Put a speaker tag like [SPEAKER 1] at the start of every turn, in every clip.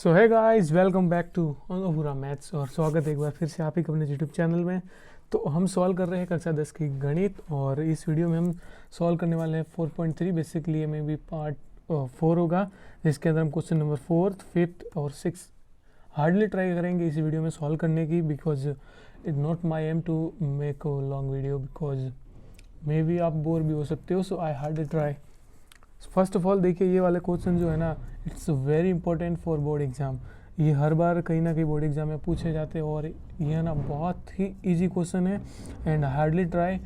[SPEAKER 1] So hi guys, welcome back to अनोपुरा maths और स्वागत है एक बार फिर से आप ही अपने यूट्यूब चैनल में। तो हम सॉल्व कर रहे हैं कक्षा 10 की गणित और इस वीडियो में हम सॉल्व करने वाले हैं 4.3। बेसिकली में भी पार्ट 4 होगा, जिसके अंदर हम क्वेश्चन नंबर 4th, 5th और 6th हार्डली ट्राई करेंगे इस वीडियो में सॉल्व करने की, because it not my aim to make a long video, because may be आप बोर भी हो सकते हो। So I hardly try. First of all देखिए, ये वाले क्वेश्चन जो है ना, it's very important for board exam. ये हर बार कहीं ना कहीं बोर्ड एग्जाम में पूछे जाते हैं और ये ना बहुत ही इजी क्वेश्चन है and hardly try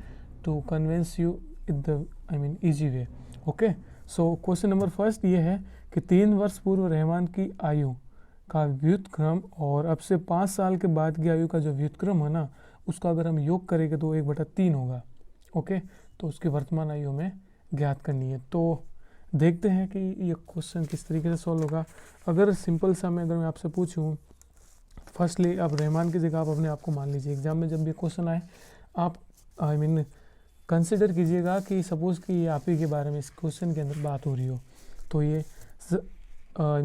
[SPEAKER 1] to convince you in the easy way. Okay, so question number first ये है कि 3 वर्ष पूर्व रहमान की आयु का व्युत्क्रम और अब से 5 साल के बाद की आयु का जो व्युत्क्रम है ना, उसका अगर हम योग करेंगे तो 1/3 होगा। ओके, तो उसकी वर्तमान आयु में ज्ञात करनी है। तो देखते हैं कि ये क्वेश्चन किस तरीके से सॉल्व होगा। अगर सिंपल सा मैं आपसे पूछूं, फर्स्टली आप रहमान की जगह आप अपने आप को मान लीजिए। एग्जाम में जब ये क्वेश्चन आए, आप कंसिडर कीजिएगा कि सपोज़ कि ये आप ही के बारे में इस क्वेश्चन के अंदर बात हो रही हो। तो ये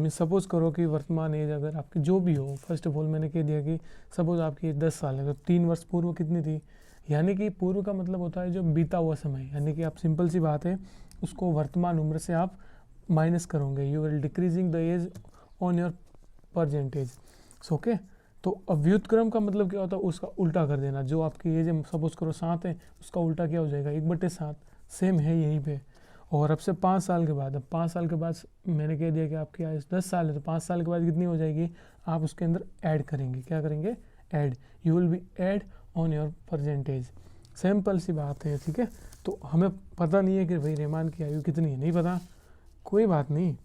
[SPEAKER 1] सपोज़ करो कि वर्तमान एज अगर आपकी जो भी हो, फर्स्ट ऑफ ऑल मैंने कह दिया कि सपोज़ आपकी एज 10 साल है, तो 3 वर्ष पूर्व कितनी थी, यानी कि पूर्व का मतलब होता है जो बीता हुआ समय, यानी कि आप सिंपल सी बात है उसको वर्तमान उम्र से आप माइनस करोगे। You will decreasing the age on your percentage. So okay, तो अब व्युत्क्रम का मतलब क्या होता है, उसका उल्टा कर देना। जो आपकी एज है सपोज करो 7 है, उसका उल्टा क्या हो जाएगा 1/7। सेम है यहीं पे। और अब से 5 साल के बाद, अब 5 साल के बाद मैंने कह दिया कि आपकी आयु 10 साल है, तो 5 साल के बाद कितनी हो जाएगी, आप उसके अंदर ऐड करेंगे। क्या करेंगे, add. You will be add on your percentage. Simple सी बात है, ठीक है। तो हमें पता नहीं है कि भाई रहमान की आयु कितनी है, नहीं पता, कोई बात नहीं।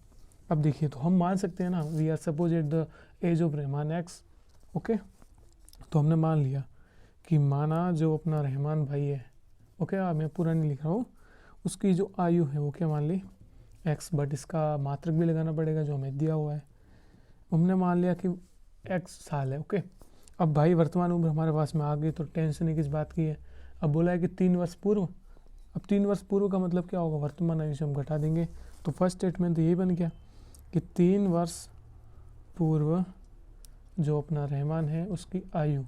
[SPEAKER 1] अब देखिए, तो हम मान सकते हैं ना, we are suppose at the age of Rahman x. Okay, तो हमने मान लिया कि माना जो अपना रहमान भाई है, ओके, मैं पूरा नहीं लिख रहा हूँ, उसकी जो आयु है वो क्या मान ली एक्स, बट इसका मात्रक भी लगाना पड़ेगा जो हमें दिया हुआ है। हमने मान लिया कि एक्स साल है। ओके, अब भाई वर्तमान उम्र हमारे पास में आ गई, तो टेंशन किस बात की है। अब बोला है कि 3 वर्ष पूर्व। अब 3 वर्ष पूर्व का मतलब क्या होगा, वर्तमान आयु से हम घटा देंगे। तो फर्स्ट स्टेटमेंट तो यही बन गया कि 3 वर्ष पूर्व जो अपना रहमान है उसकी आयु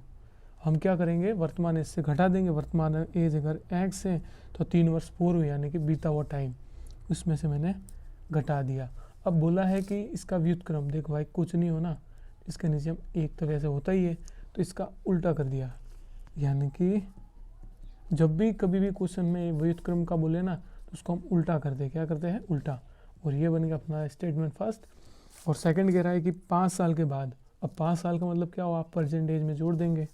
[SPEAKER 1] हम क्या करेंगे, वर्तमान एज से घटा देंगे। वर्तमान एज अगर एक्स है तो 3 वर्ष पूर्व यानी कि बीता हुआ टाइम, उसमें से मैंने घटा दिया। अब बोला है कि इसका व्युत्क्रम, देखो भाई कुछ नहीं होना, इसके नीचे हम एक तो वैसे होता ही है, तो इसका उल्टा कर दिया। यानी कि जब भी कभी भी क्वेश्चन में व्युत्क्रम का बोले ना, तो उसको हम उल्टा करते हैं। क्या करते हैं, उल्टा। और ये बन गया अपना स्टेटमेंट फर्स्ट। और सेकंड कह रहा है कि 5 साल के बाद। अब 5 साल का मतलब क्या हो, आप परसेंटेज में जोड़ देंगे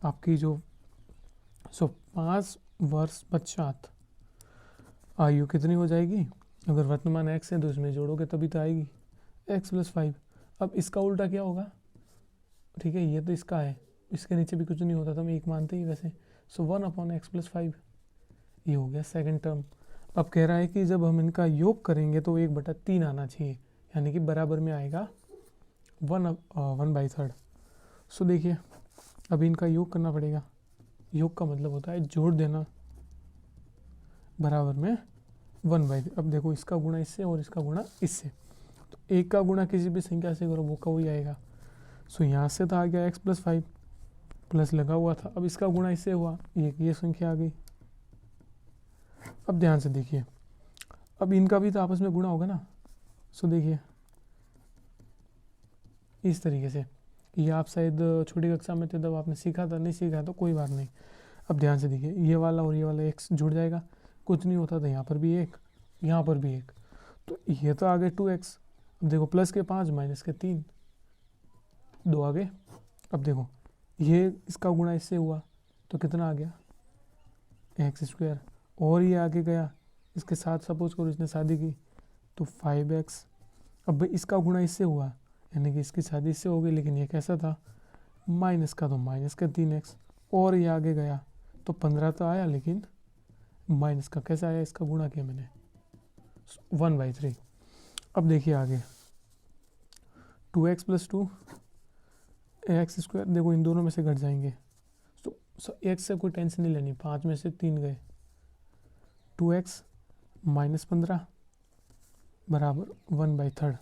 [SPEAKER 1] आपकी जो 5 वर्ष पश्चात आयु कितनी हो जाएगी। अगर वर्तमान एक्स है तो इसमें जोड़ोगे तभी तो आएगी x+5। अब इसका उल्टा क्या होगा, ठीक है, ये तो इसका है, इसके नीचे भी कुछ नहीं होता, तो हम एक मानते ही वैसे। सो 1/x+5 ये हो गया सेकंड टर्म। अब कह रहा है कि जब हम इनका योग करेंगे तो 1/3 आना चाहिए, यानी कि बराबर में आएगा 1/3। सो देखिए, अब इनका योग करना पड़ेगा। योग का मतलब होता है जोड़ देना, बराबर में 1/3। अब देखो, इसका गुणा इससे और इसका गुणा इससे, तो एक का गुणा किसी भी संख्या से करो वो का वही आएगा। सो यहाँ से तो आ गया x+5 प्लस लगा हुआ था, अब इसका गुणा इससे हुआ, ये संख्या आ गई। अब ध्यान से देखिए, अब इनका भी तो आपस में गुणा होगा ना। सो देखिए इस तरीके से, ये आप शायद छोटी कक्षा में थे तब आपने सीखा था, नहीं सीखा तो कोई बात नहीं। अब ध्यान से देखिए, ये वाला और ये वाला एक्स जुड़ जाएगा, कुछ नहीं होता था, यहाँ पर भी एक, यहाँ पर भी एक, तो ये तो आ गए 2x। अब देखो, प्लस के 5 माइनस के 3, 2 आ गए। अब देखो, ये इसका गुणा इससे हुआ तो कितना आ गया x², और ये आगे गया इसके साथ, सपोज करो इसने शादी की तो 5x। अब भाई इसका गुणा इससे हुआ, यानी कि इसकी शादी इससे हो गई, लेकिन ये कैसा था, माइनस का, तो माइनस का 3x, और ये आगे गया तो 15 तो आया, लेकिन माइनस का कैसा आया, इसका गुणा किया मैंने 1/3। अब देखिए आगे 2x+2 x², देखो इन दोनों में से घट जाएंगे, तो x से कोई टेंशन नहीं लेनी, 5 में से 3 गए, 2x - 15 बराबर 1/3।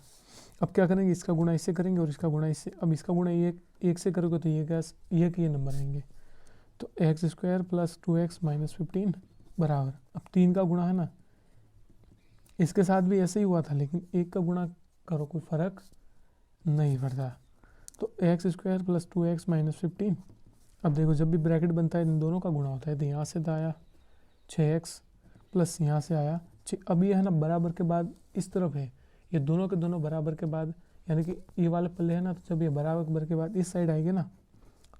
[SPEAKER 1] अब क्या करेंगे, इसका गुणा इससे करेंगे और इसका गुणा इससे। अब इसका गुणा ये एक से करोगे तो ये क्या, ये नंबर आएंगे। तो x square plus 2x minus 15 बराबर, अब 3 का गुणा है ना, इसके साथ भी ऐसे ही हुआ था, लेकिन एक का गुणा करो कोई फ़र्क नहीं पड़ता। तो x square plus 2x minus 15। अब देखो जब भी ब्रैकेट बनता है इन दोनों का गुणा होता है, तो यहाँ से तो आया 6x प्लस यहाँ से आया 6। अब ये है ना बराबर के बाद इस तरफ है, ये दोनों के दोनों बराबर के बाद, यानी कि ये वाले पल्ले है ना, तो जब ये बराबर के बाद इस साइड आएंगे ना,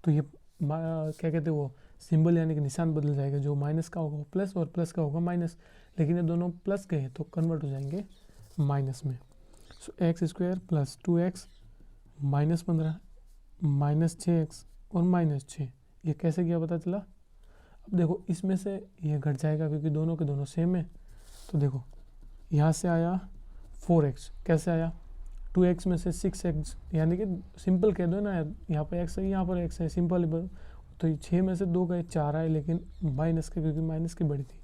[SPEAKER 1] तो ये क्या कहते हैं वो सिंबल यानी कि निशान बदल जाएगा। जो माइनस का होगा वो प्लस और प्लस का होगा माइनस, लेकिन ये दोनों प्लस के हैं तो कन्वर्ट हो जाएंगे माइनस में। So x square plus 2x minus 15 minus 6x और माइनस 6। ये कैसे किया पता चला। अब देखो इसमें से ये घट जाएगा क्योंकि दोनों के दोनों सेम है। तो देखो यहाँ से आया 4x, कैसे आया, 2x में से 6x, यानी कि सिंपल कह दो ना, यहाँ पर x है यहाँ पर x है, सिंपल। तो ये 6 में से 2 गए 4 आए, लेकिन माइनस के, क्योंकि माइनस की बड़ी थी।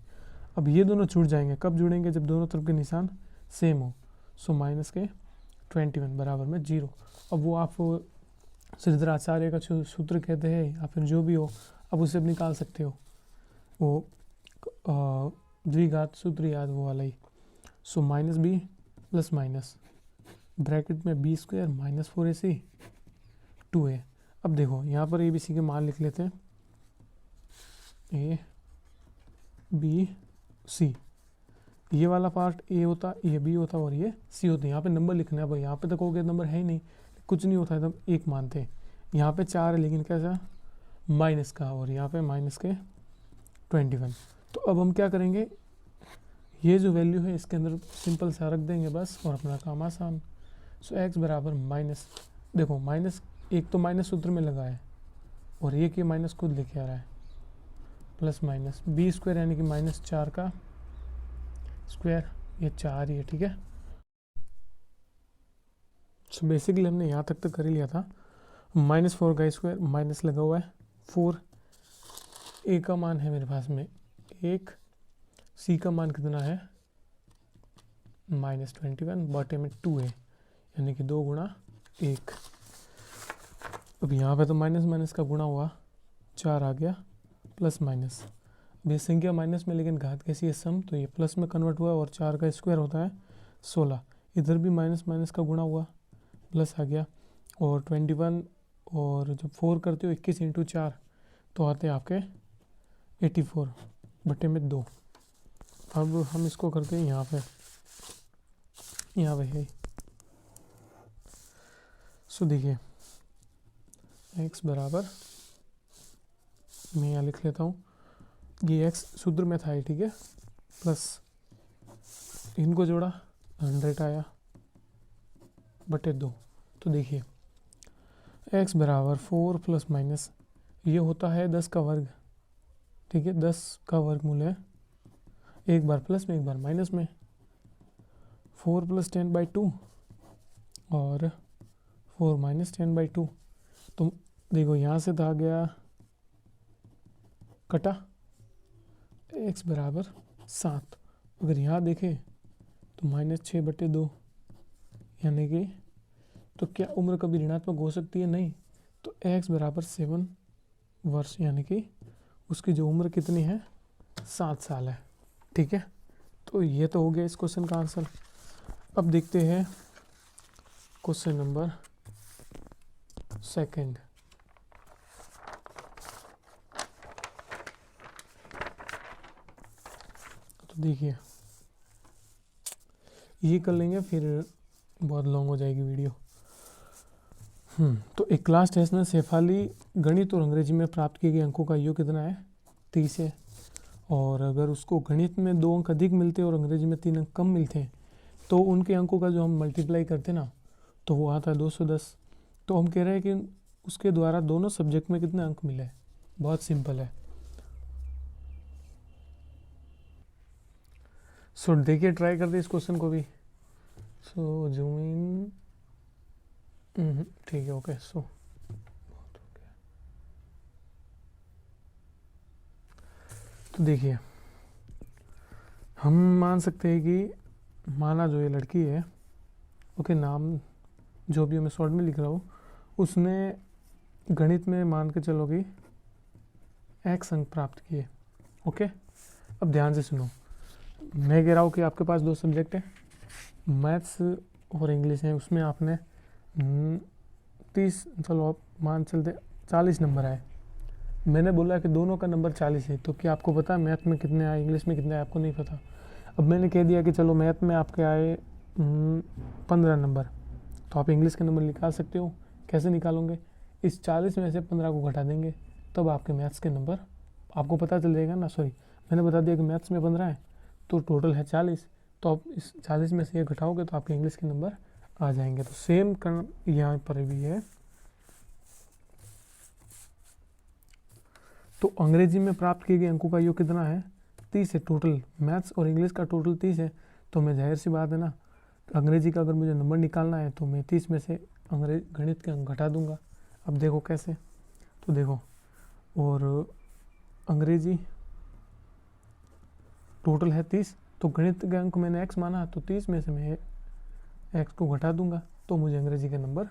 [SPEAKER 1] अब ये दोनों छूट जाएंगे, कब जुड़ेंगे, जब दोनों तरफ के निशान सेम हो। सो माइनस के 21 बराबर में 0। अब वो आप श्रीधर आचार्य का सूत्र कहते हैं या फिर जो भी हो, अब उसे निकाल सकते हो, वो द्विघात सूत्र याद वो वाला ही। So minus b plus minus bracket में b square minus 4ac 2a। अब देखो यहाँ पर ए बी सी के मान लिख लेते हैं, ए बी सी, ये वाला पार्ट ए होता, ये बी होता और ये सी होता। यहाँ पे नंबर लिखना है भाई, यहाँ पे तो कहोगे नंबर है ही नहीं, कुछ नहीं होता है, तब एक मानते हैं। यहाँ पे 4 है लेकिन कैसा माइनस का, और यहाँ पे माइनस के 21। तो अब हम क्या करेंगे, ये जो वैल्यू है इसके अंदर सिंपल सा रख देंगे बस, और अपना काम आसान। सो एक्स बराबर माइनस, देखो माइनस एक तो माइनस सूत्र में लगा है और एक ये माइनस खुद लेके आ रहा है, प्लस माइनस बी स्क्वायर यानी कि माइनस 4 का स्क्वायर, ये 4 ही है, ठीक है। सो बेसिकली हमने यहाँ तक तो कर ही लिया था। -4 का स्क्वायर, माइनस लगा हुआ है 4, ए का मान है मेरे पास में 1, सी का मान कितना है -21, बटे में 2 है, यानी कि 2 गुणा 1। अब यहाँ पे तो माइनस माइनस का गुणा हुआ, 4 आ गया प्लस माइनस। अब ये संख्या माइनस में लेकिन घात कैसी है सम, तो ये प्लस में कन्वर्ट हुआ, और 4 का स्क्वायर होता है 16। इधर भी माइनस माइनस का गुणा हुआ, प्लस आ गया, और 21, और जब 4 करते हो 21 × 4 तो आते हैं आपके 84 बटे में 2। अब हम इसको करते हैं यहाँ पे है। सो देखिए x बराबर, मैं यहाँ लिख लेता हूँ, ये x सूत्र में था, ठीक है, प्लस इनको जोड़ा 100 आया बटे 2। तो देखिए x बराबर 4 प्लस माइनस, ये होता है 10 का वर्ग, ठीक है, 10 का वर्गमूल है, एक बार प्लस में एक बार माइनस में। 4 + 10/2 और 4 - 10/2। तो देखो यहाँ से तो आ गया कटा, x बराबर 7। अगर यहाँ देखें तो -6/2, यानी कि तो क्या उम्र कभी ऋणात्मक हो सकती है, नहीं। तो x बराबर 7 वर्ष, यानी कि उसकी जो उम्र कितनी है 7 साल है, ठीक है। तो ये तो हो गया इस क्वेश्चन का आंसर। अब देखते हैं क्वेश्चन नंबर 2। तो देखिए ये कर लेंगे, फिर बहुत लॉन्ग हो जाएगी वीडियो। तो एक क्लास टेस्ट में शेफाली गणित और अंग्रेजी में प्राप्त किए गए अंकों का योग कितना है, 30 है। और अगर उसको गणित में 2 अंक अधिक मिलते और अंग्रेजी में 3 अंक कम मिलते हैं, तो उनके अंकों का जो हम मल्टीप्लाई करते ना, तो वो आता है 210। तो हम कह रहे हैं कि उसके द्वारा दोनों सब्जेक्ट में कितने अंक मिले। बहुत सिंपल है। सो देखिए, ट्राई करते इस क्वेश्चन को भी। सो जूम इन, ठीक है, ओके। सो तो देखिए हम मान सकते हैं कि माना जो ये लड़की है, ओके, नाम जो भी मैं शॉर्ट में लिख रहा हूँ, उसने गणित में मान के चलो कि x अंक प्राप्त किए। ओके, अब ध्यान से सुनो, मैं कह रहा हूँ कि आपके पास 2 सब्जेक्ट है, मैथ्स और इंग्लिश है, उसमें आपने 30, चलो आप मान चलते 40 नंबर आए। मैंने बोला कि दोनों का नंबर 40 है, तो क्या आपको पता है मैथ में कितने आए, इंग्लिश में कितने आए? आपको नहीं पता। अब मैंने कह दिया कि चलो मैथ में आपके आए 15 नंबर, तो आप इंग्लिश के नंबर निकाल सकते हो। कैसे निकालोगे? इस 40 में से 15 को घटा देंगे, तब आपके मैथ्स के नंबर आपको पता चल जाएगा ना। सॉरी, मैंने बता दिया कि मैथ्स में 15 है, तो टोटल है 40, तो आप इस 40 में से ये घटाओगे तो आपके इंग्लिश के नंबर आ जाएंगे। तो सेम यहाँ पर भी है। तो अंग्रेजी में प्राप्त किए गए अंकों का योग कितना है? 30 है टोटल। मैथ्स और इंग्लिश का टोटल 30 है, तो मैं जाहिर सी बात है ना, अंग्रेजी का अगर मुझे नंबर निकालना है तो मैं 30 में से गणित के अंक घटा दूंगा। अब देखो कैसे, तो देखो, और अंग्रेजी टोटल है 30, तो गणित के अंक मैंने x माना, तो 30 में से मैं x को घटा दूंगा, तो मुझे अंग्रेजी के नंबर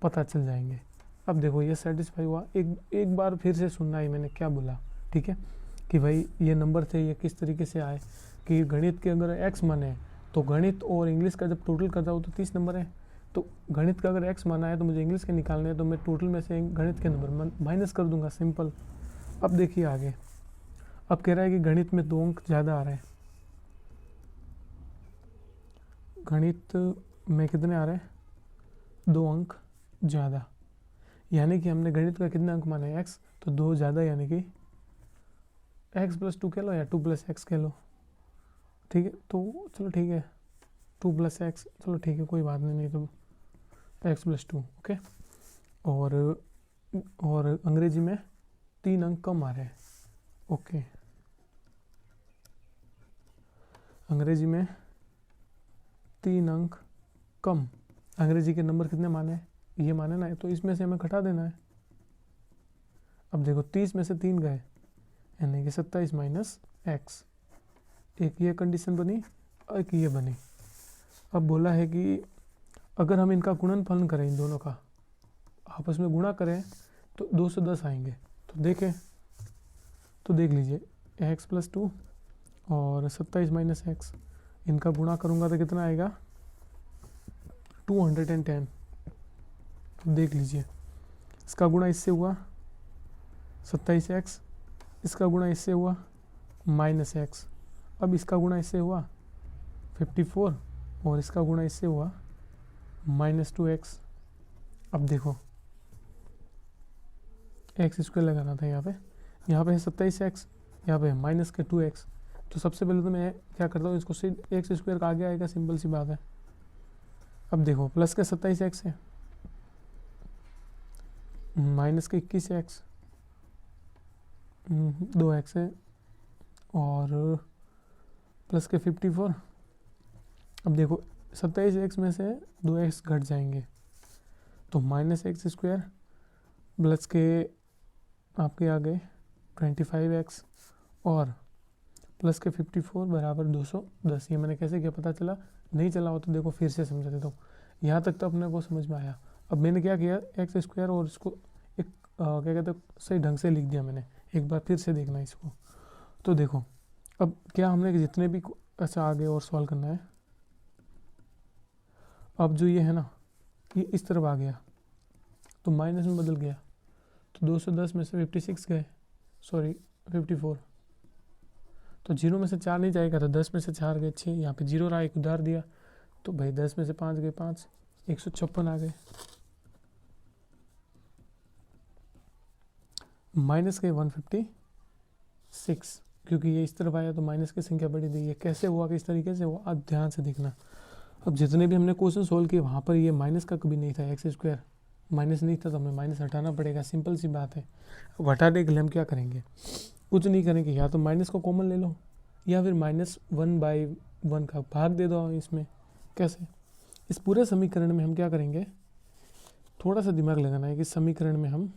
[SPEAKER 1] पता चल जाएंगे। अब देखो ये सेटिस्फाई हुआ। एक बार फिर से सुनना है मैंने क्या बोला, ठीक है, कि भाई ये नंबर थे, ये किस तरीके से आए, कि गणित के अगर x माने तो गणित और इंग्लिश का जब टोटल करता हूँ तो 30 नंबर है, तो गणित का अगर x माना है तो मुझे इंग्लिश के निकालने हैं, तो मैं टोटल में से गणित के नंबर माइनस कर दूंगा, सिंपल। अब देखिए आगे, अब कह रहा है कि गणित में 2 अंक ज़्यादा आ रहे हैं। गणित में कितने आ रहे हैं? 2 अंक ज़्यादा, यानी कि हमने गणित का कितने अंक माने x, तो 2 ज़्यादा, यानी कि x+2 कह लो या 2+x कह लो, ठीक है। तो चलो ठीक है, 2+x, चलो ठीक है, कोई बात नहीं तो x+2, ओके। और अंग्रेजी में 3 अंक कम आ रहे हैं, ओके। अंग्रेजी में 3 अंक कम, अंग्रेजी के नंबर कितने माने हैं? ये माने ना, तो इसमें से हमें घटा देना है। अब देखो 30 में से 3 गए, यानी कि 27 माइनस x, एक ये कंडीशन बनी, एक ये बनी। अब बोला है कि अगर हम इनका गुणनफल करें, इन दोनों का आपस में गुणा करें, तो 2 से 10 आएंगे। तो देखें, तो देख लीजिए x+2 और 27 माइनस x, इनका गुणा करूँगा तो कितना आएगा? 210। तो देख लीजिए, इसका गुणा इससे हुआ -27x, इसका गुणा इससे हुआ -x, अब इसका गुणा इससे हुआ 54 और इसका गुणा इससे हुआ -2x। अब देखो x² लगाना था यहाँ पे है 27x, यहाँ पे है -2x। तो सबसे पहले तो मैं क्या करता हूँ, इसको x² का आगे आएगा, सिंपल सी बात है। अब देखो प्लस के 27x है, माइनस के 21x, 2x है, और प्लस के 54। अब देखो 27x में से 2x घट जाएंगे, तो -x² प्लस के आपके आ गए 25x और प्लस के 54 बराबर 210। ये मैंने कैसे किया, पता चला? नहीं चला हो तो देखो फिर से समझा देता हूँ। यहाँ तक तो अपने को समझ में आया। अब मैंने क्या किया, x² और इसको एक क्या कहते हैं, सही ढंग से लिख दिया मैंने। एक बार फिर से देखना इसको, तो देखो अब क्या हमने जितने भी ऐसा आगे और सॉल्व करना है। अब जो ये है ना, ये इस तरफ आ गया तो माइनस में बदल गया, तो 210 में से 56 गए, सॉरी 54, तो 0 में से 4 नहीं जाएगा, तो 10 में से 4 गए 6, यहाँ पे 0 रहा, एक उधार दिया, तो भाई 10 में से 5 गए 5, 156 आ गए, माइनस के 156, क्योंकि ये इस तरफ आया तो माइनस की संख्या बढ़ी थी। ये कैसे हुआ, किस तरीके से हुआ, अब ध्यान से देखना। अब जितने भी हमने क्वेश्चन सोल्व किए वहाँ पर ये माइनस का कभी नहीं था, x² माइनस नहीं था, तो हमें माइनस हटाना पड़ेगा, सिंपल सी बात है। अब हटाने के लिए हम क्या करेंगे, कुछ नहीं करेंगे, या तो माइनस को कॉमन ले लो या फिर -1/1 का भाग दे दो इसमें। कैसे? इस पूरे समीकरण में हम क्या करेंगे, थोड़ा सा दिमाग लगाना है कि समीकरण में हम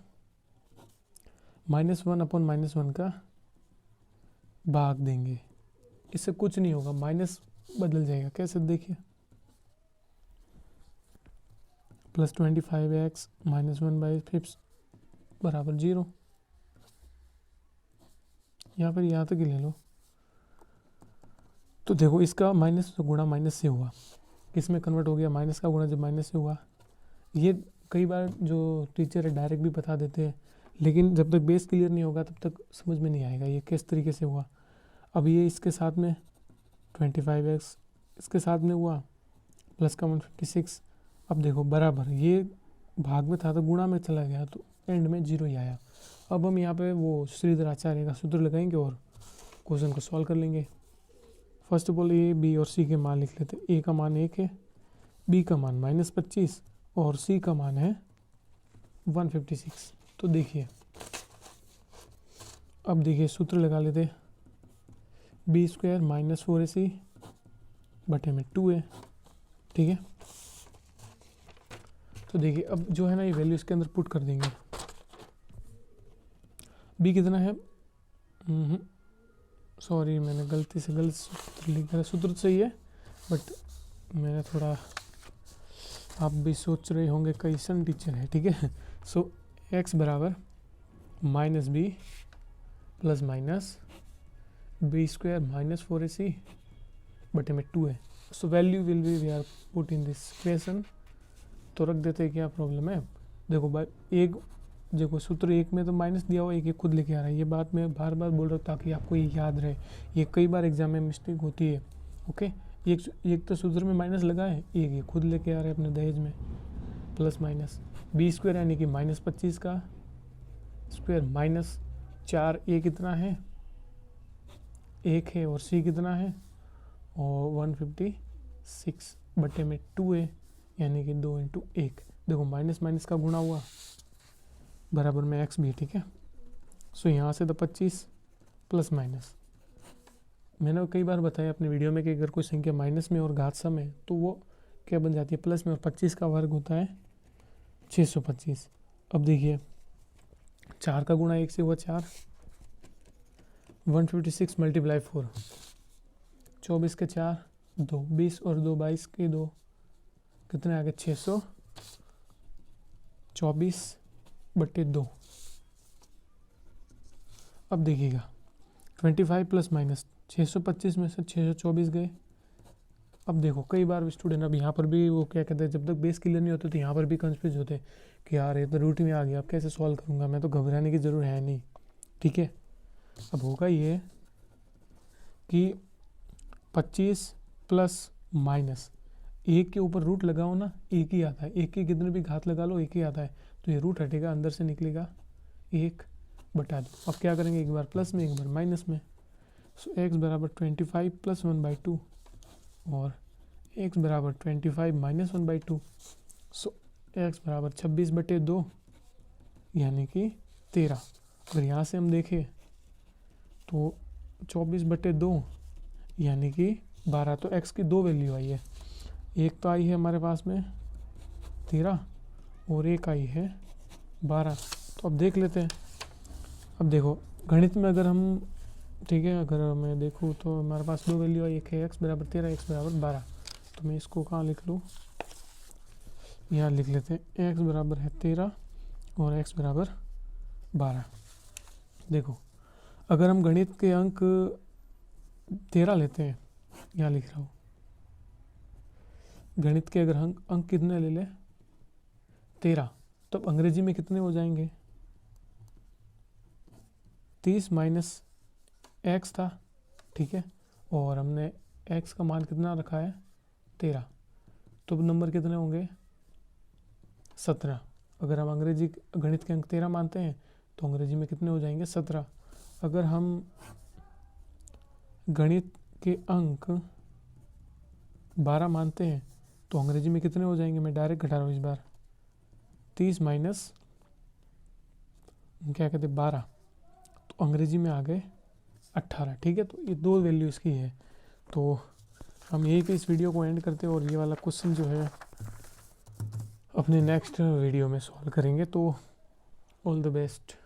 [SPEAKER 1] -1/-1 का भाग देंगे, इससे कुछ नहीं होगा, माइनस बदल जाएगा। कैसे? देखिए प्लस 25x माइनस 1/5 बराबर 0। यहाँ पर यहाँ तक ही ले लो। तो देखो इसका माइनस गुणा माइनस से हुआ, किस में कन्वर्ट हो गया, माइनस का गुणा जब माइनस से हुआ। ये कई बार जो टीचर है डायरेक्ट भी बता देते हैं, लेकिन जब तक बेस क्लियर नहीं होगा तब तक समझ में नहीं आएगा ये किस तरीके से हुआ। अब ये इसके साथ में 25x इसके साथ में हुआ प्लस का 156। अब देखो बराबर, ये भाग में था तो गुणा में चला गया तो एंड में 0 ही आया। अब हम यहाँ पे वो श्रीधर आचार्य का सूत्र लगाएंगे और क्वेश्चन को सॉल्व कर लेंगे। First of all A B और सी के मान लिख लेते हैं। ए का मान 1 है, बी का मान -25 और सी का मान है 156। तो देखिए अब देखिए सूत्र लगा लेते, b² - 4ac बटे में 2a। ठीक है, तो देखिए अब जो है ना ये वैल्यू इसके अंदर पुट कर देंगे। b कितना है, सॉरी मैंने गलती से गलत सूत्र लिख दिया। सूत्र तो सही है बट मैंने थोड़ा, आप भी सोच रहे होंगे कैसन टीचर है। ठीक है, सो x बराबर -b plus minus b² - 4ac बटे में 2 है। So value will be we are put in this equation. तो रख देते हैं, क्या प्रॉब्लम है। देखो भाई एक देखो सूत्र एक में तो माइनस दिया हुआ, एक खुद लेके आ रहा है। ये बात मैं बार बार बोल रहा हूँ ताकि आपको ये याद रहे, ये कई बार एग्जाम में मिस्टेक होती है। ओके, एक तो सूत्र में माइनस लगा है, एक ये खुद लेके आ रहे हैं अपने दहेज में प्लस माइनस। b² यानी कि -25 का स्क्वायर माइनस 4, a कितना है 1 है और c कितना है और 156 बटे में 2a यानी कि 2 × 1। देखो माइनस माइनस का गुणा हुआ बराबर में x भी। ठीक है, सो यहाँ से तो 25 प्लस माइनस, मैंने कई बार बताया अपने वीडियो में कि अगर कोई संख्या माइनस में और घात सम है तो वो क्या बन जाती है प्लस में, और 25 का वर्ग होता है 625। अब देखिए 4 का गुणा 1 से हुआ 4, 156 × 4 24 के 4 2, 20 और 2 22 के 2 कितने आ गए 624 बटे 2। अब देखिएगा 25 प्लस माइनस 625 में से 624 गए। अब देखो कई बार स्टूडेंट, अब यहाँ पर भी वो क्या कहते हैं, जब तक बेस क्लियर नहीं होते तो यहाँ पर भी कंफ्यूज होते कि यार ये तो रूट में आ गया, अब कैसे सॉल्व करूँगा मैं, तो घबराने की ज़रूरत है नहीं। ठीक है, अब होगा ये कि 25 प्लस माइनस एक के ऊपर रूट लगाओ ना, एक ही आता है, एक के कितने भी घात लगा लो एक ही आता है, तो ये रूट हटेगा, अंदर से निकलेगा 1 बटा 2। अब क्या करेंगे, एक बार प्लस में एक बार माइनस में। सो x बराबर 25 प्लस 1/2 और x बराबर 25 माइनस 1/2। सो x बराबर 26 बटे 2 यानी कि 13। अगर यहाँ से हम देखें तो 24 बटे 2 यानी कि 12। तो x की 2 वैल्यू आई है, एक तो आई है हमारे पास में 13 और एक आई है 12। तो अब देख लेते हैं। अब देखो गणित में अगर हम, ठीक है, अगर मैं देखूँ तो हमारे पास 2 वैल्यू आई, एक है x बराबर 13, x बराबर 12। तो मैं इसको कहाँ लिख लूँ, यहाँ लिख लेते हैं, x बराबर है 13 और x बराबर 12। देखो अगर हम गणित के अंक 13 लेते हैं, यहाँ लिख रहा हूँ, गणित के अगर हम अंक कितने ले लें 13, तो अब अंग्रेजी में कितने हो जाएंगे 30 माइनस x था। ठीक है, और हमने x का मान कितना रखा है 13, तो अब नंबर कितने होंगे 17। अगर हम अंग्रेजी गणित के अंक 13 मानते हैं तो अंग्रेजी में कितने हो जाएंगे 17। अगर हम गणित के अंक 12 मानते हैं तो अंग्रेजी में कितने हो जाएंगे, मैं डायरेक्ट घटा रहा हूँ इस बार, 30 माइनस क्या कहते 12, तो अंग्रेजी में आ गए 18। ठीक है, तो ये 2 वैल्यू इसकी है। तो हम यहीं पे इस वीडियो को एंड करते हैं और ये वाला क्वेश्चन जो है अपने नेक्स्ट वीडियो में सॉल्व करेंगे। तो ऑल द बेस्ट।